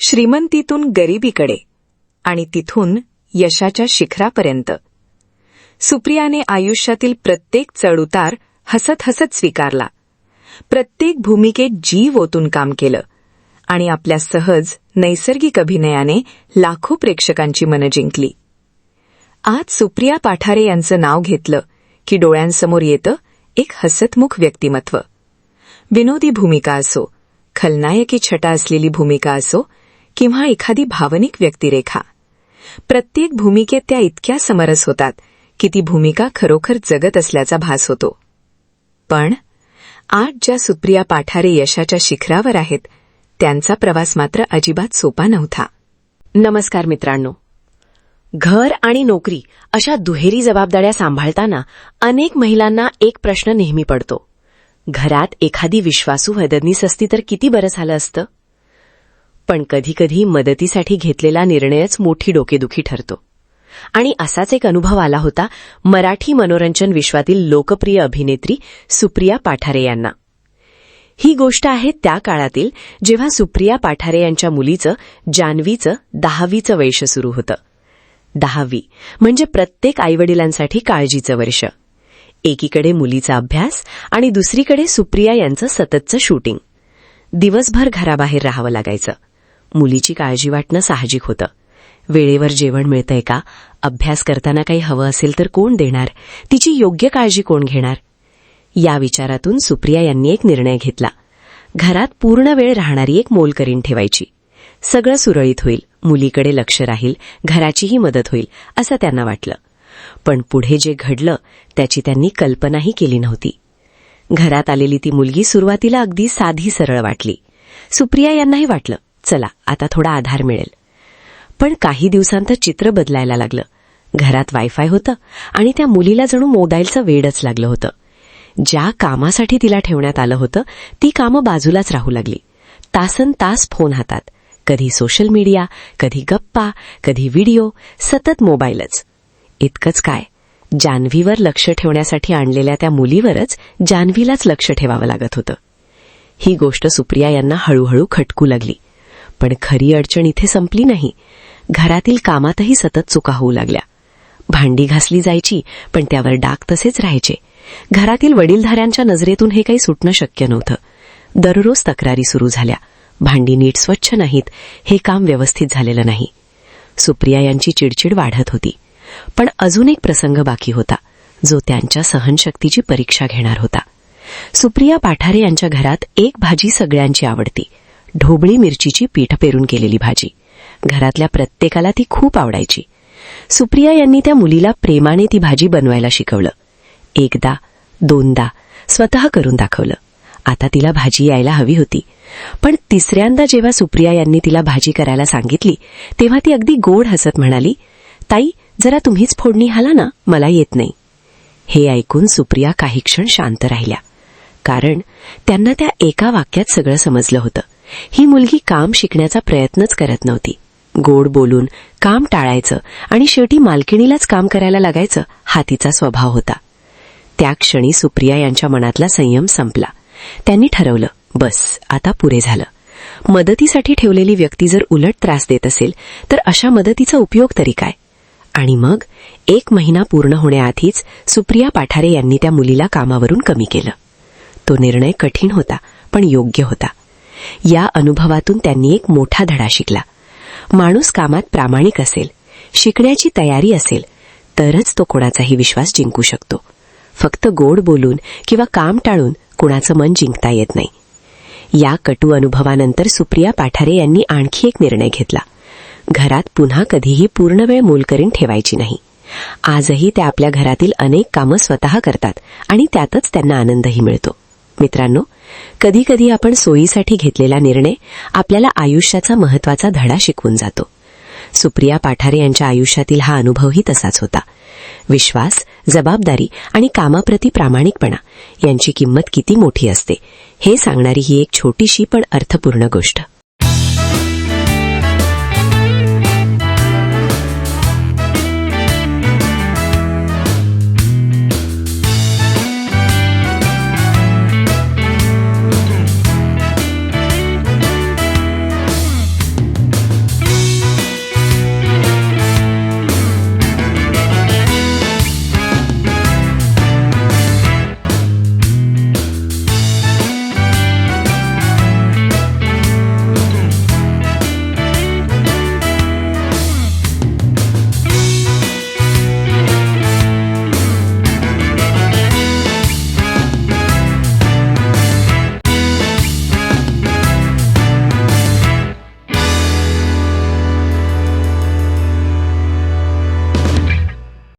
श्रीमंतीतून गरिबीकडे आणि तिथून यशाच्या शिखरापर्यंत सुप्रियाने आयुष्यातील प्रत्येक चढउतार हसत हसत स्वीकारला. प्रत्येक भूमिकेत जीव ओतून काम केलं आणि आपल्या सहज नैसर्गिक अभिनयाने लाखो प्रेक्षकांची मनं जिंकली. आज सुप्रिया पाठारे यांचं नाव घेतलं की डोळ्यांसमोर येतं एक हसतमुख व्यक्तिमत्व. विनोदी भूमिका असो, खलनायकी छटा असलेली भूमिका असो किंवा एखादी भावनिक व्यक्तिरेखा, प्रत्येक भूमिकेत त्या इतक्या समरस होतात की ती भूमिका खरोखर जगत असल्याचा भास होतो. पण आज ज्या सुप्रिया पाठारे यशाच्या शिखरावर आहेत, त्यांचा प्रवास मात्र अजिबात सोपा नव्हता. नमस्कार मित्रांनो. घर आणि नोकरी अशा दुहेरी जबाबदाऱ्या सांभाळताना अनेक महिलांना एक प्रश्न नेहमी पडतो. घरात एखादी विश्वासू मदतनीस असती तर किती बरं झालं असतं. पण कधीकधी मदतीसाठी घेतलेला निर्णयच मोठी डोकेदुखी ठरतो. आणि असाच एक अनुभव आला होता मराठी मनोरंजन विश्वातील लोकप्रिय अभिनेत्री सुप्रिया पाठारे यांना. ही गोष्ट आहे त्या काळातील जेव्हा सुप्रिया पाठारे यांच्या मुलीचं जान्हवीचं 10वीचं वर्ष सुरू होतं. 10वी म्हणजे प्रत्येक आईवडिलांसाठी काळजीचं वर्ष. एकीकडे मुलीचा अभ्यास आणि दुसरीकडे सुप्रिया यांचं सततचं शूटिंग. दिवसभर घराबाहेर राहावं लागायचं. मुलीची काळजी वाटणं साहजिक होतं. वेळेवर जेवण मिळतंय का, अभ्यास करताना काही हवं असेल तर कोण देणार, तिची योग्य काळजी कोण घेणार. या विचारातून सुप्रिया यांनी एक निर्णय घेतला. घरात पूर्ण वेळ राहणारी एक मोलकरीण ठेवायची. सगळं सुरळीत होईल, मुलीकडे लक्ष राहील, घराचीही मदत होईल असं त्यांना वाटलं. पण पुढे जे घडलं त्याची त्यांनी कल्पनाही केली नव्हती. घरात आलेली ती मुलगी सुरुवातीला अगदी साधी सरळ वाटली. सुप्रिया यांनाही वाटलं चला आता थोडा आधार मिळेल. पण काही दिवसांत चित्र बदलायला लागलं. घरात वायफाय होतं आणि त्या मुलीला जणू मोबाईलचं वेडच लागलं होतं. ज्या कामासाठी तिला ठेवण्यात आलं होतं ती कामं बाजूलाच राहू लागली. तासनतास फोन हातात, कधी सोशल मीडिया, कधी गप्पा, कधी व्हिडिओ, सतत मोबाईलच. इतकंच काय, जान्हवीवर लक्ष ठेवण्यासाठी आणलेल्या त्या मुलीवरच जान्हवीलाच लक्ष ठेवावं लागत होतं. ही गोष्ट सुप्रिया यांना हळूहळू खटकू लागली. पण खरी अडचण इथे संपली नाही. घरातील कामातही सतत चुका होऊ लागल्या. भांडी घासली जायची पण त्यावर डाग तसेच राहायचे. घरातील वडीलधाऱ्यांच्या नजरेतून हे काही सुटणं शक्य नव्हतं. दररोज तक्रारी सुरू झाल्या. भांडी नीट स्वच्छ नाहीत, हे काम व्यवस्थित झालेलं नाही. सुप्रिया यांची चिडचिड वाढत होती. पण अजून एक प्रसंग बाकी होता जो त्यांच्या सहनशक्तीची परीक्षा घेणार होता. सुप्रिया पाठारे यांच्या घरात एक भाजी सगळ्यांची आवडती, ढोबळी मिरचीची पीठ पेरून केलेली भाजी. घरातल्या प्रत्येकाला ती खूप आवडायची. सुप्रिया यांनी त्या मुलीला प्रेमाने ती भाजी बनवायला शिकवलं. एकदा दोनदा स्वतः करून दाखवलं. आता तिला भाजी यायला हवी होती. पण तिसऱ्यांदा जेव्हा सुप्रिया यांनी तिला भाजी करायला सांगितली तेव्हा ती अगदी गोड हसत म्हणाली, ताई जरा तुम्हीच फोडणी घाला ना, मला येत नाही. हे ऐकून सुप्रिया काही क्षण शांत राहिल्या. कारण त्यांना त्या एका वाक्यात सगळं समजलं होतं. ही मुलगी काम शिकण्याचा प्रयत्नच करत नव्हती. गोड बोलून काम टाळायचं आणि शेवटी मालकिणीलाच काम करायला लागायचं हा तिचा स्वभाव होता. त्या क्षणी सुप्रिया यांच्या मनातला संयम संपला. त्यांनी ठरवलं, बस आता पुरे झालं. मदतीसाठी ठेवलेली व्यक्ती जर उलट त्रास देत असेल तर अशा मदतीचा उपयोग तरी काय. आणि मग 1 महिना पूर्ण होण्याआधीच सुप्रिया पाठारे यांनी त्या मुलीला कामावरून कमी केलं. तो निर्णय कठीण होता पण योग्य होता. या अनुभवातून त्यांनी एक मोठा धडा शिकला. माणूस कामात प्रामाणिक असेल, शिकण्याची तयारी असेल तरच तो कोणाचाही विश्वास जिंकू शकतो. फक्त गोड बोलून किंवा काम टाळून कुणाचं मन जिंकता येत नाही. या कटू अनुभवानंतर सुप्रिया पाठारे यांनी आणखी एक निर्णय घेतला. घरात पुन्हा कधीही पूर्णवेळ मोलकरीण ठेवायची नाही. आजही त्या आपल्या घरातील अनेक कामं स्वतः करतात आणि त्यातच त्यांना आनंदही मिळतो. मित्रांनो, कधीकधी आपण सोयीसाठी घेतलेला निर्णय आपल्याला आयुष्याचा महत्त्वाचा धडा शिकवून जातो. सुप्रिया पाठारे यांच्या आयुष्यातील हा अनुभवही तसाच होता. विश्वास, जबाबदारी आणि कामाप्रती प्रामाणिकपणा यांची किंमत किती मोठी असते हे सांगणारी ही एक छोटीशी पण अर्थपूर्ण गोष्ट.